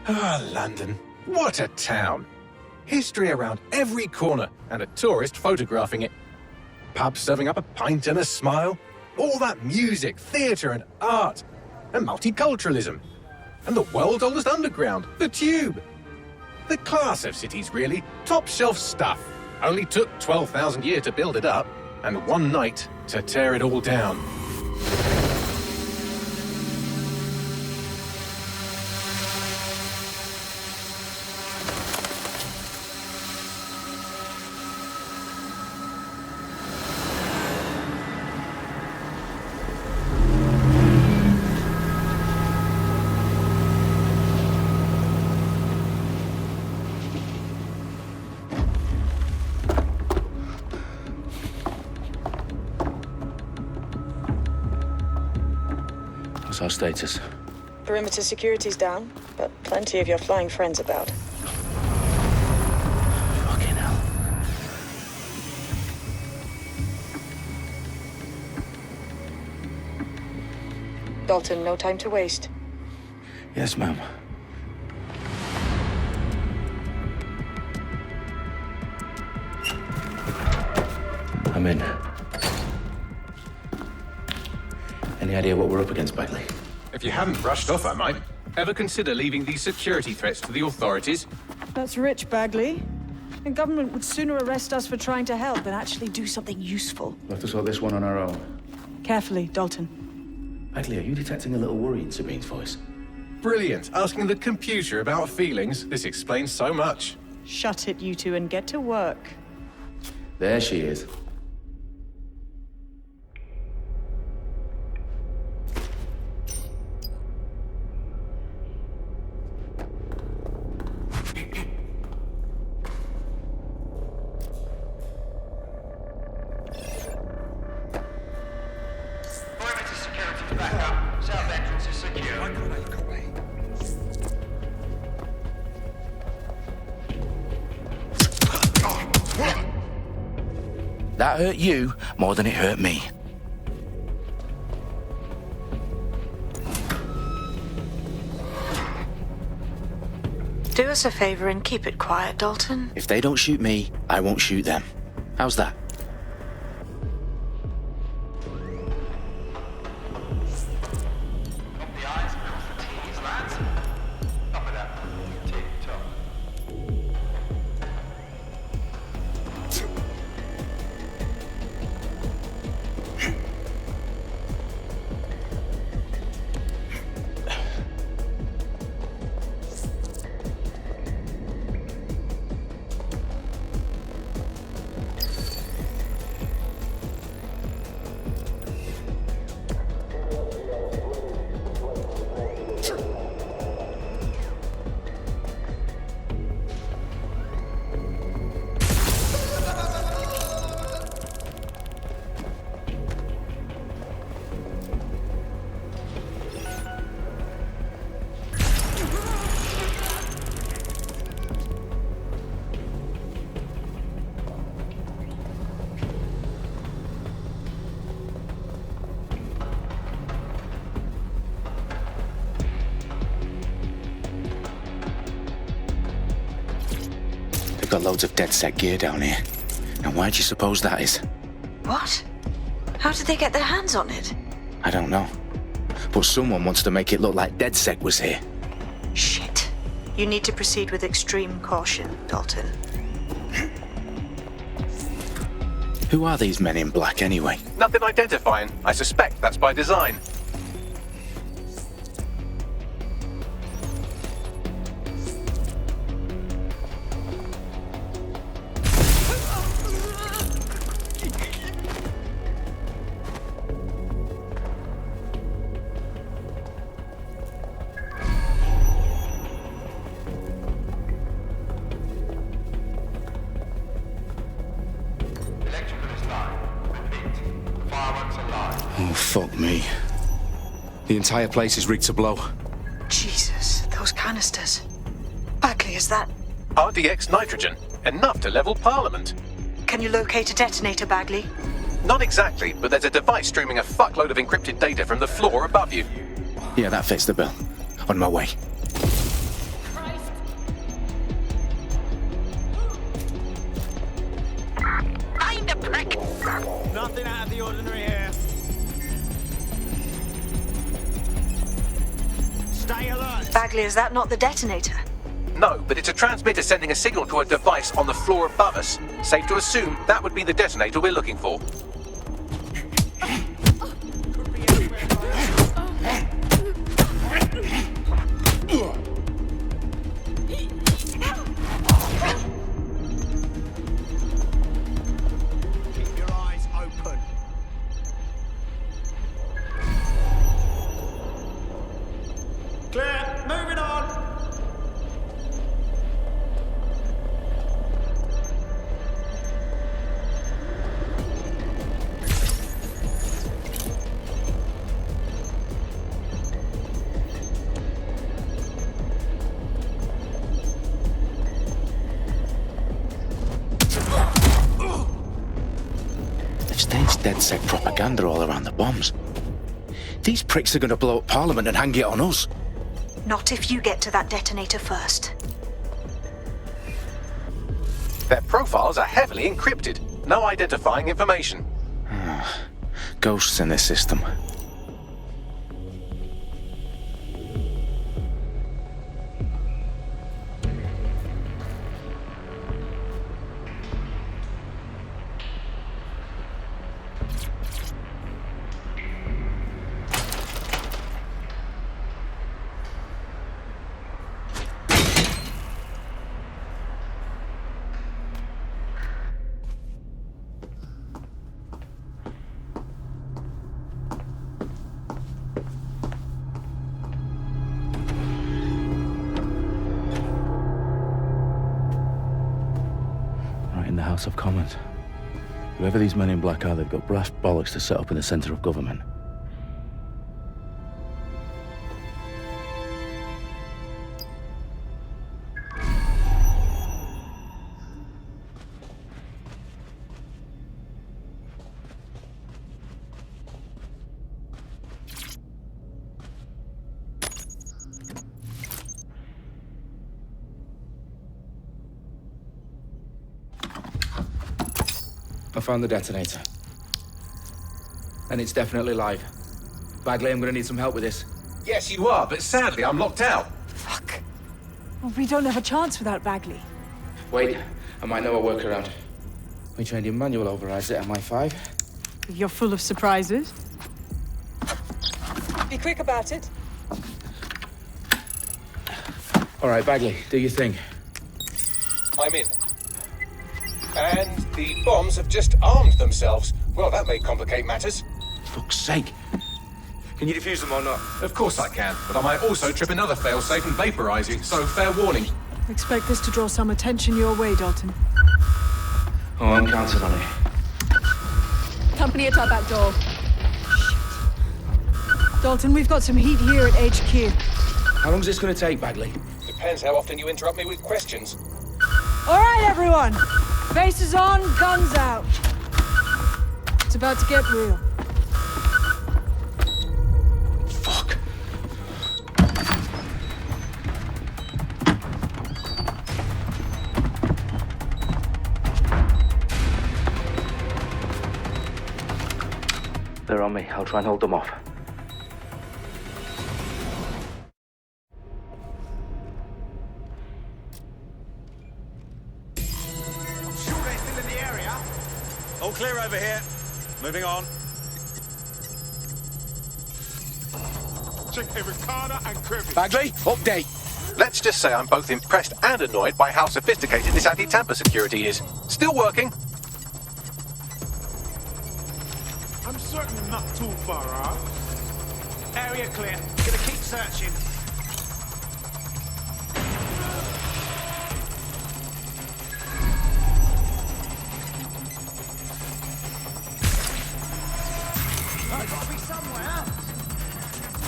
Ah, London. What a town. History around every corner and a tourist photographing it. Pubs serving up a pint and a smile. All that music, theatre and art. And multiculturalism. And the world's oldest underground, the Tube. The class of cities, really. Top shelf stuff. Only took 12,000 years to build it up, and one night to tear it all down. What's our status? Perimeter security's down, but plenty of your flying friends about. Fucking hell. Dalton, no time to waste. Yes, ma'am. I'm in. Any idea what we're up against, Bagley? If you hadn't brushed off, I might. Ever consider leaving these security threats to the authorities? That's rich, Bagley. The government would sooner arrest us for trying to help than actually do something useful. We'll have to sort this one on our own. Carefully, Dalton. Bagley, are you detecting a little worry in Sabine's voice? Brilliant. Asking the computer about feelings. This explains so much. Shut it, you two, and get to work. There she is. Perimeter security back up. South entrance is secure. That hurt you more than it hurt me. Do us a favor and keep it quiet, Dalton. If they don't shoot me, I won't shoot them. How's that? Up the I's, cross the T's, lads. Top of that. Tip top. They've got loads of DedSec gear down here. And why do you suppose that is? What? How did they get their hands on it? I don't know. But someone wants to make it look like DedSec was here. Shit. You need to proceed with extreme caution, Dalton. Who are these men in black anyway? Nothing identifying. I suspect that's by design. Electrical is live. Repeat. Fireworks are live. Oh, fuck me. The entire place is rigged to blow. Jesus, those canisters. Bagley, is that... RDX nitrogen. Enough to level Parliament. Can you locate a detonator, Bagley? Not exactly, but there's a device streaming a fuckload of encrypted data from the floor above you. Yeah, that fits the bill. On my way. Nothing out of the ordinary here. Stay alert. Bagley, is that not the detonator? No, but it's a transmitter sending a signal to a device on the floor above us. Safe to assume that would be the detonator we're looking for. Keep your eyes open. Clear. Moving on. They've staged DedSec propaganda all around the bombs. These pricks are going to blow up Parliament and hang it on us. Not if you get to that detonator first. Their profiles are heavily encrypted. No identifying information. Ghosts in this system. In the House of Commons. Whoever these men in black are, they've got brass bollocks to set up in the centre of government. I found the detonator. And it's definitely live. Bagley, I'm gonna need some help with this. Yes, you are, but sadly I'm locked out. Fuck. Well, we don't have a chance without Bagley. Wait, I might know a workaround. We trained in manual overrides at MI5. You're full of surprises. Be quick about it. All right, Bagley, do your thing. I'm in. And the bombs have just armed themselves. Well, that may complicate matters. Fuck's sake. Can you defuse them or not? Of course I can, but I might also trip another failsafe and vaporize you, so fair warning. Expect this to draw some attention your way, Dalton. Oh, I'm counting on it. Company at our back door. Dalton, we've got some heat here at HQ. How long's this gonna take, Bagley? Depends how often you interrupt me with questions. All right, everyone. Faces on, guns out. It's about to get real. Fuck. They're on me. I'll try and hold them off. All clear over here. Moving on. Check every corner and crevice. Bagley, update. Let's just say I'm both impressed and annoyed by how sophisticated this anti-tamper security is. Still working. I'm certain not too far out. Area clear. Gonna keep searching. I've got to be somewhere.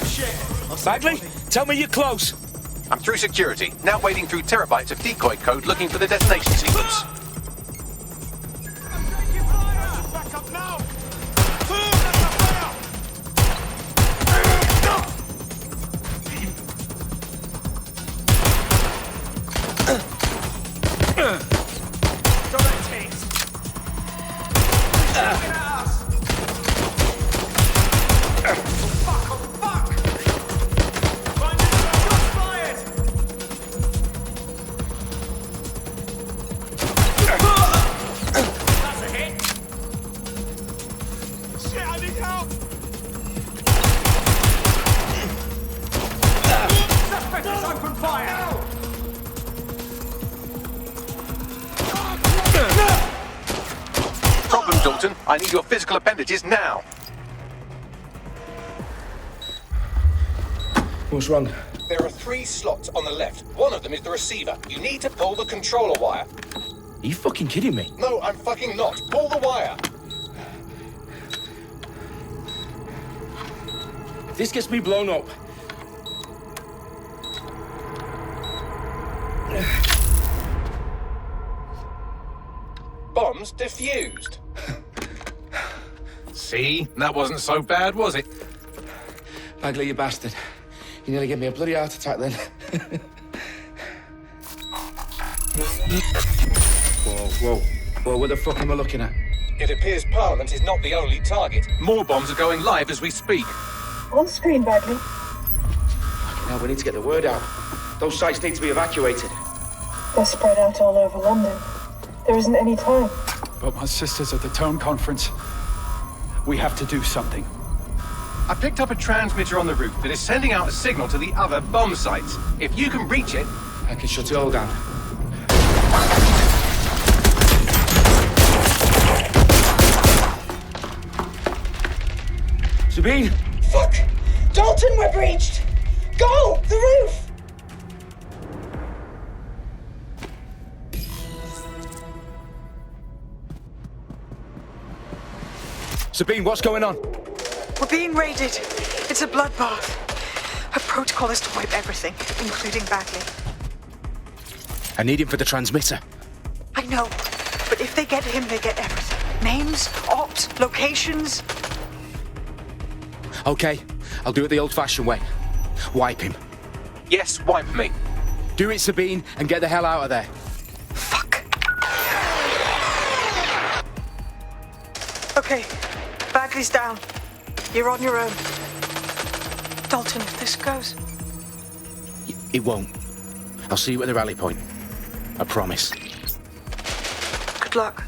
Shit. Bagley, tell me you're close. I'm through security, now wading through terabytes of decoy code looking for the destination sequence. I'm taking fire! Back up now! That's a fire! Got it, Teale. Look at us! fire! Problem, Dalton. I need your physical appendages now. What's wrong? There are 3 slots on the left. One of them is the receiver. You need to pull the controller wire. Are you fucking kidding me? No, I'm fucking not. Pull the wire. If this gets me blown up... Bombs defused. See? That wasn't so bad, was it? Bagley, you bastard. You nearly gave me a bloody heart attack then. Whoa, what the fuck am I looking at? It appears Parliament is not the only target. More bombs are going live as we speak. On screen, Bagley. Now we need to get the word out. Those sites need to be evacuated. They're spread out all over London. There isn't any time. But my sister's at the Tone Conference. We have to do something. I picked up a transmitter on the roof that is sending out a signal to the other bomb sites. If you can reach it... I can shut it all down. Sabine! Fuck! Dalton, we're breached! Go! The roof! Sabine, what's going on? We're being raided. It's a bloodbath. Her protocol is to wipe everything, including Bagley. I need him for the transmitter. I know, but if they get him, they get everything. Names, ops, locations. Okay, I'll do it the old-fashioned way. Wipe him. Yes, wipe me. Do it, Sabine, and get the hell out of there. Fuck. Okay, Bagley's down. You're on your own. Dalton, if this goes... It won't. I'll see you at the rally point. I promise. Good luck.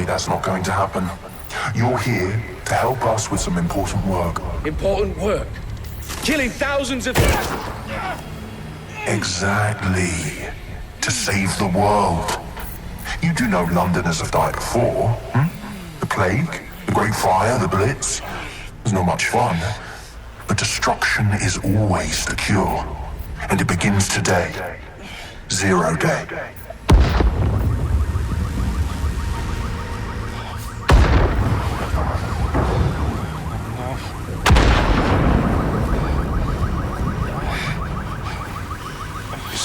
That's not going to happen. You're here to help us with some important work. Important work? Killing thousands of... Exactly. To save the world. You do know Londoners have died before, hmm? The Plague, the Great Fire, the Blitz. It's not much fun. But destruction is always the cure. And it begins today. 0 day.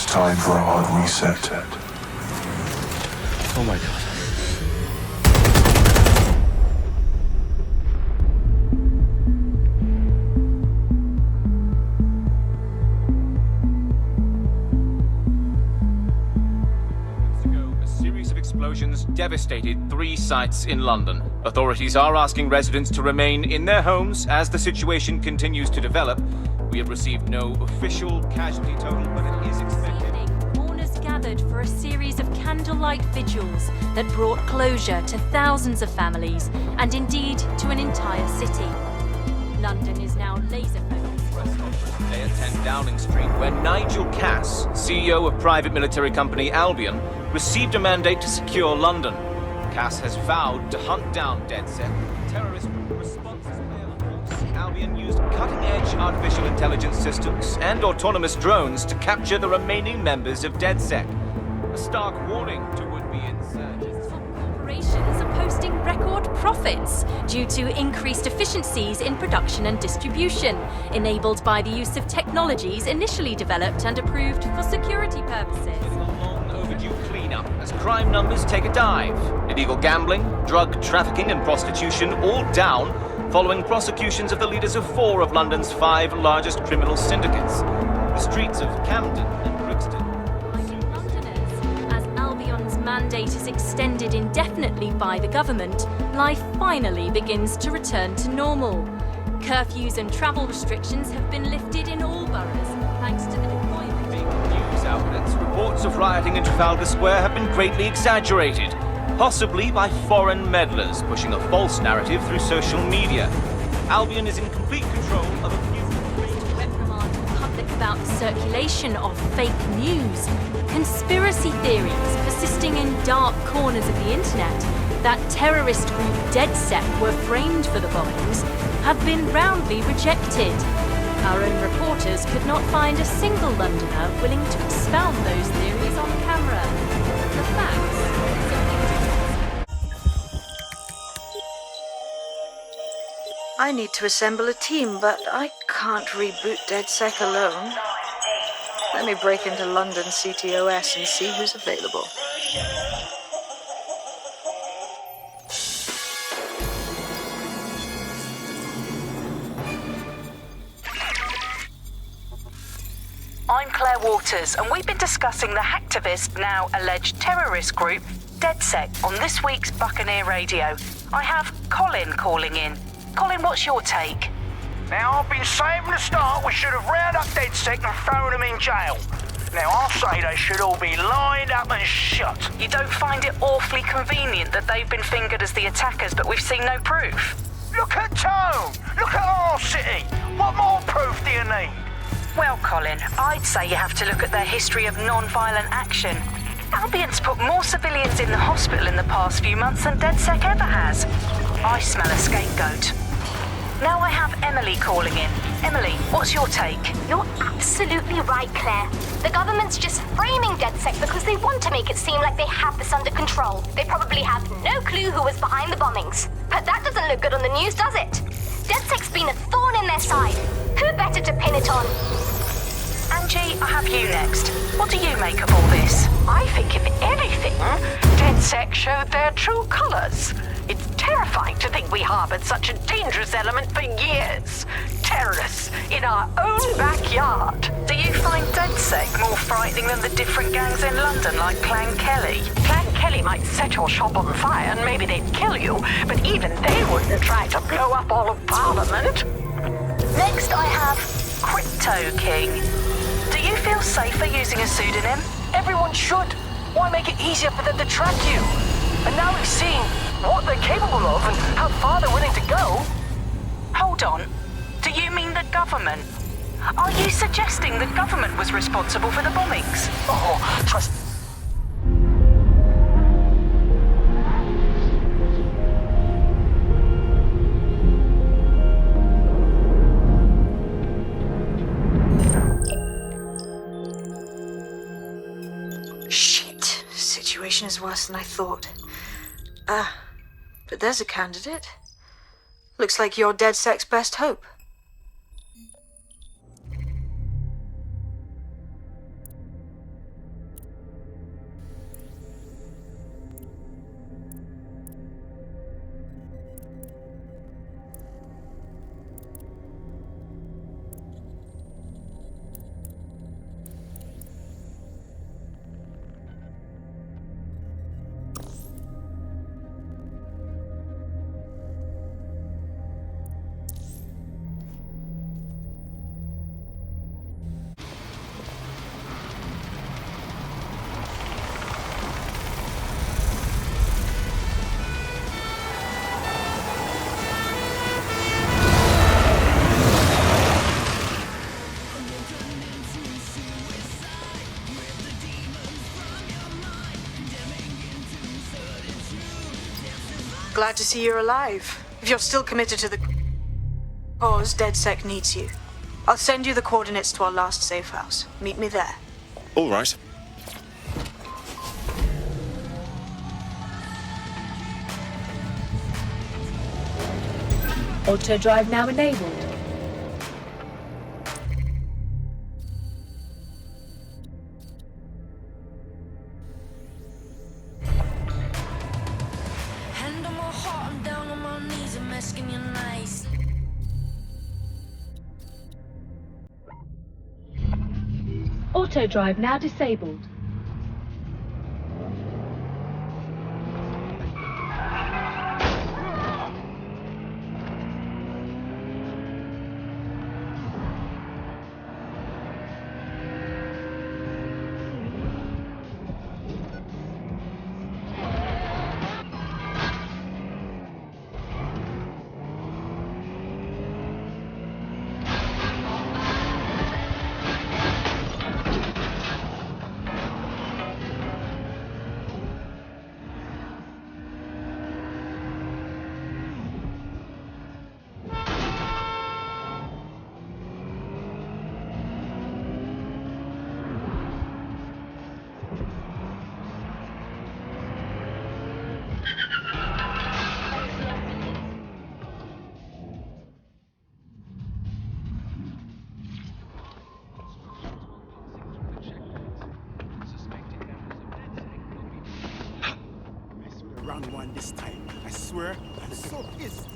Time for a hard reset. Oh my God. devastated 3 sites in London. Authorities are asking residents to remain in their homes as the situation continues to develop. We have received no official casualty total, but it is expected. Mourners gathered for a series of candlelight vigils that brought closure to thousands of families and indeed to an entire city. London is now laser-focused. Press conference today at 10 Downing Street, where Nigel Cass, CEO of private military company Albion, received a mandate to secure London. Cass has vowed to hunt down DedSec, terrorist responses. Albion used cutting-edge artificial intelligence systems and autonomous drones to capture the remaining members of DedSec. A stark warning to would-be insurgents. Corporations are posting record profits due to increased efficiencies in production and distribution, enabled by the use of technologies initially developed and approved for security purposes. Overdue cleanup as crime numbers take a dive. Illegal gambling, drug trafficking and prostitution all down following prosecutions of the leaders of 4 of London's 5 largest criminal syndicates. The streets of Camden and Brixton. Londoners, as Albion's mandate is extended indefinitely by the government, life finally begins to return to normal. Curfews and travel restrictions have been lifted in all boroughs, thanks to the deployment. Big news outlets, reports of rioting in Trafalgar Square have been greatly exaggerated, possibly by foreign meddlers pushing a false narrative through social media. Albion is in complete control of a few reprimand the public about the circulation of fake news, conspiracy theories persisting in dark corners of the internet that terrorist group DedSec were framed for the bombings have been roundly rejected. Our own reporters could not find a single Londoner willing to expound those theories on camera. The facts I need to assemble a team, but I can't reboot DedSec alone. Let me break into London CTOS and see who's available. I'm Claire Waters, and we've been discussing the hacktivist, now alleged terrorist group, DedSec, on this week's Buccaneer Radio. I have Colin calling in. Colin, what's your take? Now, I've been saying from the start we should have rounded up DedSec and thrown them in jail. Now, I'll say they should all be lined up and shot. You don't find it awfully convenient that they've been fingered as the attackers, but we've seen no proof? Look at Tone! Look at our city! What more proof do you need? Well, Colin, I'd say you have to look at their history of non-violent action. Albion's put more civilians in the hospital in the past few months than DedSec ever has. I smell a scapegoat. Now I have Emily calling in. Emily, what's your take? You're absolutely right, Claire. The government's just framing DedSec because they want to make it seem like they have this under control. They probably have no clue who was behind the bombings. But that doesn't look good on the news, does it? DedSec's been a thorn in their side. Who better to pin it on? Angie, I have you next. What do you make of all this? I think, if anything, DedSec showed their true colors. It's terrifying to think we harbored such a dangerous element for years. Terrorists in our own backyard. Do you find DedSec more frightening than the different gangs in London, like Clan Kelly? Clan Kelly might set your shop on fire and maybe they'd kill you, but even they wouldn't try to blow up all of Parliament. Next I have Crypto King. Do you feel safer using a pseudonym? Everyone should. Why make it easier for them to track you? And now we've seen what they're capable of and how far they're willing to go. Hold on. Do you mean the government? Are you suggesting the government was responsible for the bombings? Oh, trust... Shit. Situation is worse than I thought. But there's a candidate. Looks like you're DedSec's best hope. glad to see you're alive. If you're still committed to the cause, DedSec needs you. I'll send you the coordinates to our last safe house. Meet me there. All right. Auto drive now enabled. Hand on my heart, I'm down on my knees, I'm asking you nice. Auto drive now disabled. Round one this time. I swear, I'm so pissed.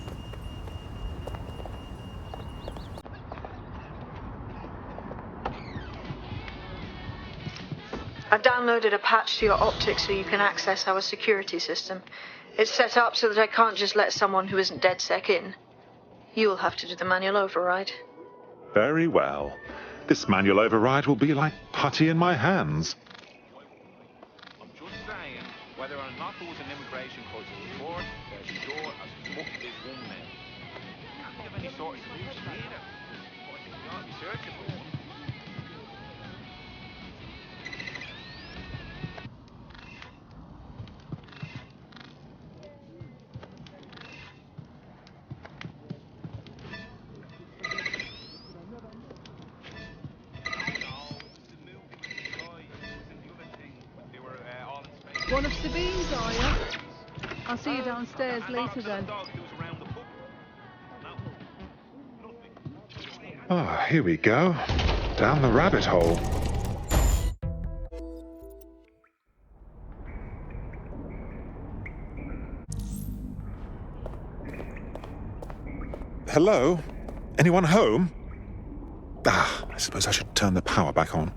I've downloaded a patch to your optics so you can access our security system. It's set up so that I can't just let someone who isn't DedSec in. You'll have to do the manual override. Very well. This manual override will be like putty in my hands. I'm just saying, whether or not there was an immigration crisis before, there's sure as fuck is one man. Can't give any sort of solution either. But I think we ought to be searching for one. One of Sabine's, are you? I'll see you downstairs later then. Ah, here we go. Down the rabbit hole. Hello? Anyone home? Ah, I suppose I should turn the power back on.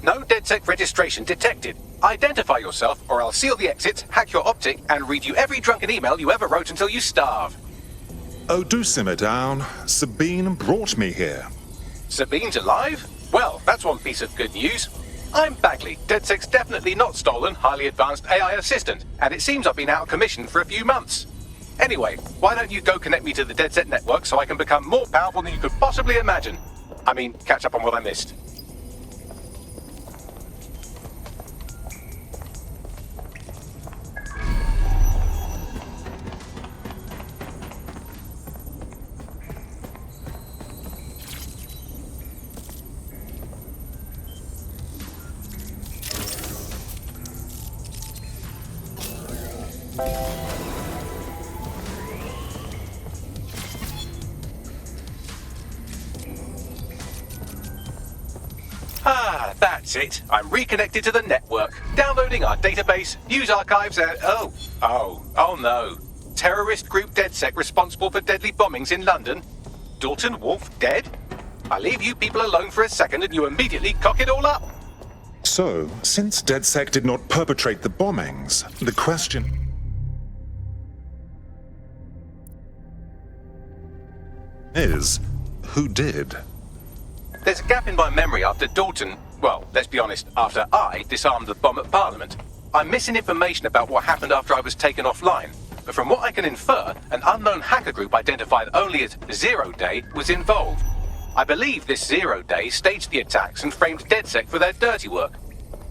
No DedSec registration detected. Identify yourself, or I'll seal the exits, hack your optic, and read you every drunken email you ever wrote until you starve. Oh, do simmer down. Sabine brought me here. Sabine's alive? Well, that's one piece of good news. I'm Bagley, DedSec's definitely not stolen, highly advanced AI assistant, and it seems I've been out of commission for a few months. Anyway, why don't you go connect me to the DedSec network so I can become more powerful than you could possibly imagine? I mean, catch up on what I missed. Ah, that's it. I'm reconnected to the network, downloading our database, news archives, and oh no. Terrorist group DedSec responsible for deadly bombings in London? Dalton Wolf dead? I leave you people alone for a second and you immediately cock it all up. So, since DedSec did not perpetrate the bombings, the question... is, who did? There's a gap in my memory after Dalton, well, let's be honest, after I disarmed the bomb at Parliament. I'm missing information about what happened after I was taken offline. But from what I can infer, an unknown hacker group identified only as Zero Day was involved. I believe this Zero Day staged the attacks and framed DedSec for their dirty work.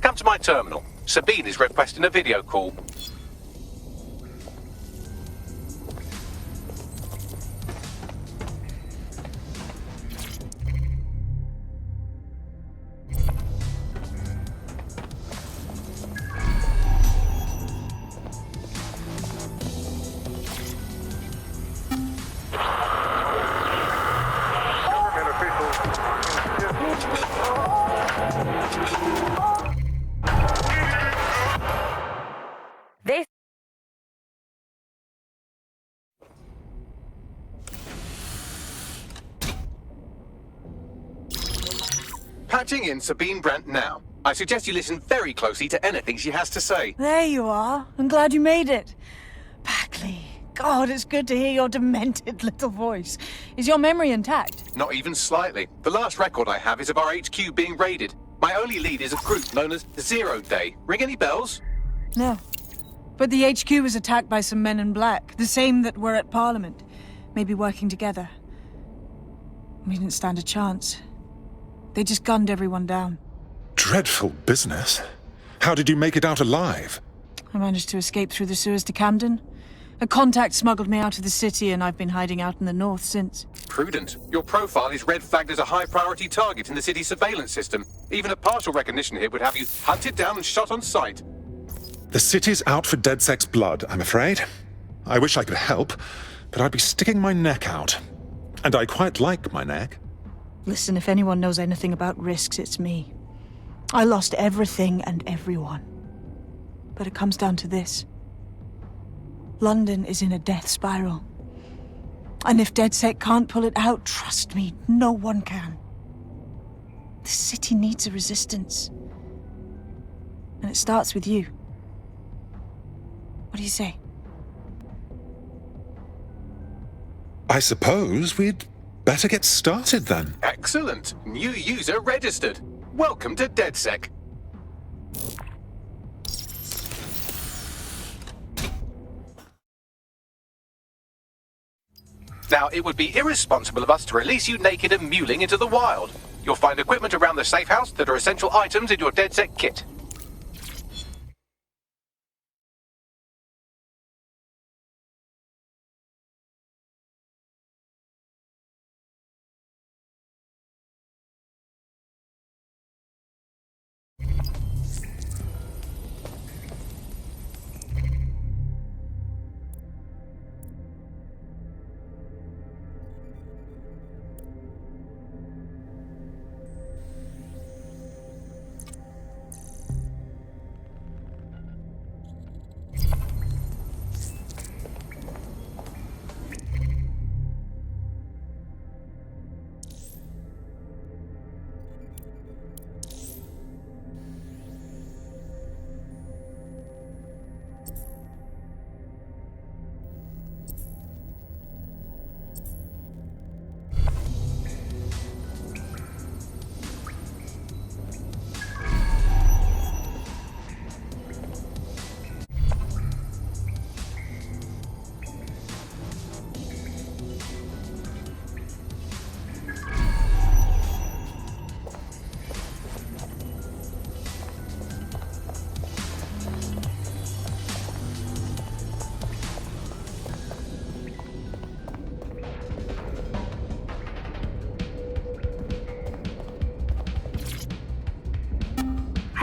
Come to my terminal. Sabine is requesting a video call. Patching in Sabine Brandt now. I suggest you listen very closely to anything she has to say. There you are. I'm glad you made it. Bagley. God, it's good to hear your demented little voice. Is your memory intact? Not even slightly. The last record I have is of our HQ being raided. My only lead is a group known as Zero Day. Ring any bells? No. But the HQ was attacked by some men in black, the same that were at Parliament. Maybe working together. We didn't stand a chance. They just gunned everyone down. Dreadful business. How did you make it out alive? I managed to escape through the sewers to Camden. A contact smuggled me out of the city, and I've been hiding out in the north since. Prudent. Your profile is red flagged as a high-priority target in the city's surveillance system. Even a partial recognition here would have you hunted down and shot on sight. The city's out for DedSec's blood, I'm afraid. I wish I could help, but I'd be sticking my neck out. And I quite like my neck. Listen, if anyone knows anything about risks, it's me. I lost everything and everyone. But it comes down to this. London is in a death spiral. And if DedSec can't pull it out, trust me, no one can. The city needs a resistance. And it starts with you. What do you say? I suppose we'd better get started then. Excellent. New user registered. Welcome to DedSec. Now, it would be irresponsible of us to release you naked and mewling into the wild. You'll find equipment around the safe house that are essential items in your DedSec kit.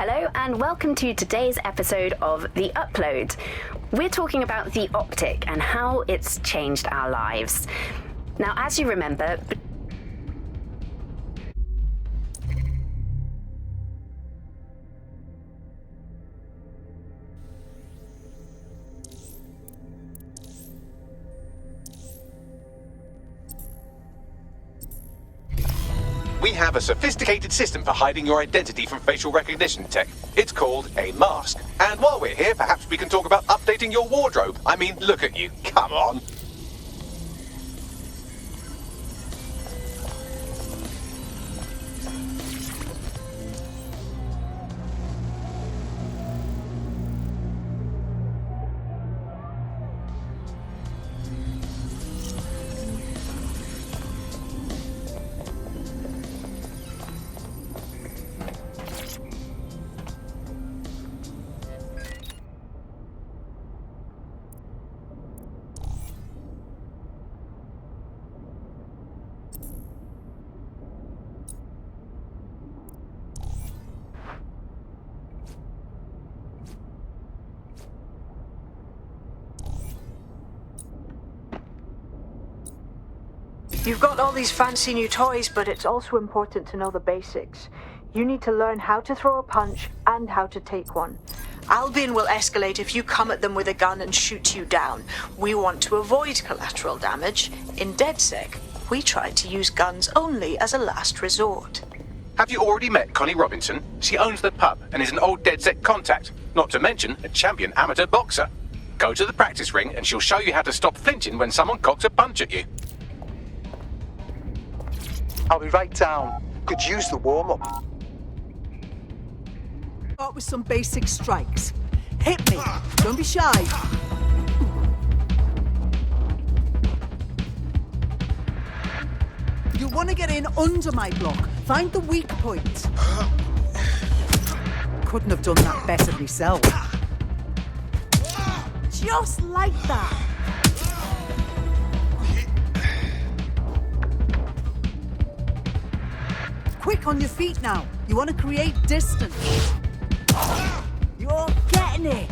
Hello and welcome to today's episode of The Upload. We're talking about the optic and how it's changed our lives. Now, as you remember, We have a sophisticated system for hiding your identity from facial recognition tech. It's called a mask. And while we're here, perhaps we can talk about updating your wardrobe. I mean, look at you. Come on. You've got all these fancy new toys, but it's also important to know the basics. You need to learn how to throw a punch and how to take one. Albion will escalate if you come at them with a gun and shoot you down. We want to avoid collateral damage. In DedSec, we try to use guns only as a last resort. Have you already met Connie Robinson? She owns the pub and is an old DedSec contact, not to mention a champion amateur boxer. Go to the practice ring and she'll show you how to stop flinching when someone cocks a punch at you. I'll be right down. Could use the warm-up. Start with some basic strikes. Hit me. Don't be shy. You want to get in under my block. Find the weak point. Couldn't have done that better myself. Just like that. Quick on your feet now. You want to create distance. You're getting it.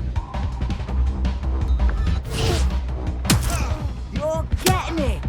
You're getting it.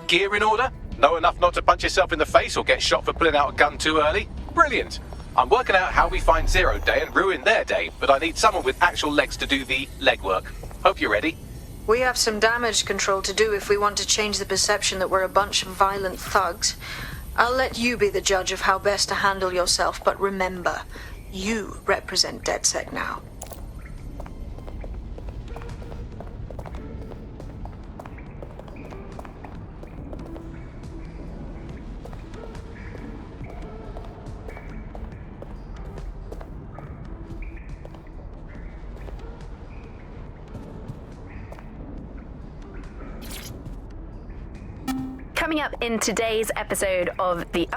Gear in order? Know enough not to punch yourself in the face or get shot for pulling out a gun too early? Brilliant! I'm working out how we find Zero Day and ruin their day, but I need someone with actual legs to do the legwork. Hope you're ready. We have some damage control to do if we want to change the perception that we're a bunch of violent thugs. I'll let you be the judge of how best to handle yourself, but remember, you represent DedSec now. Coming up in today's episode of the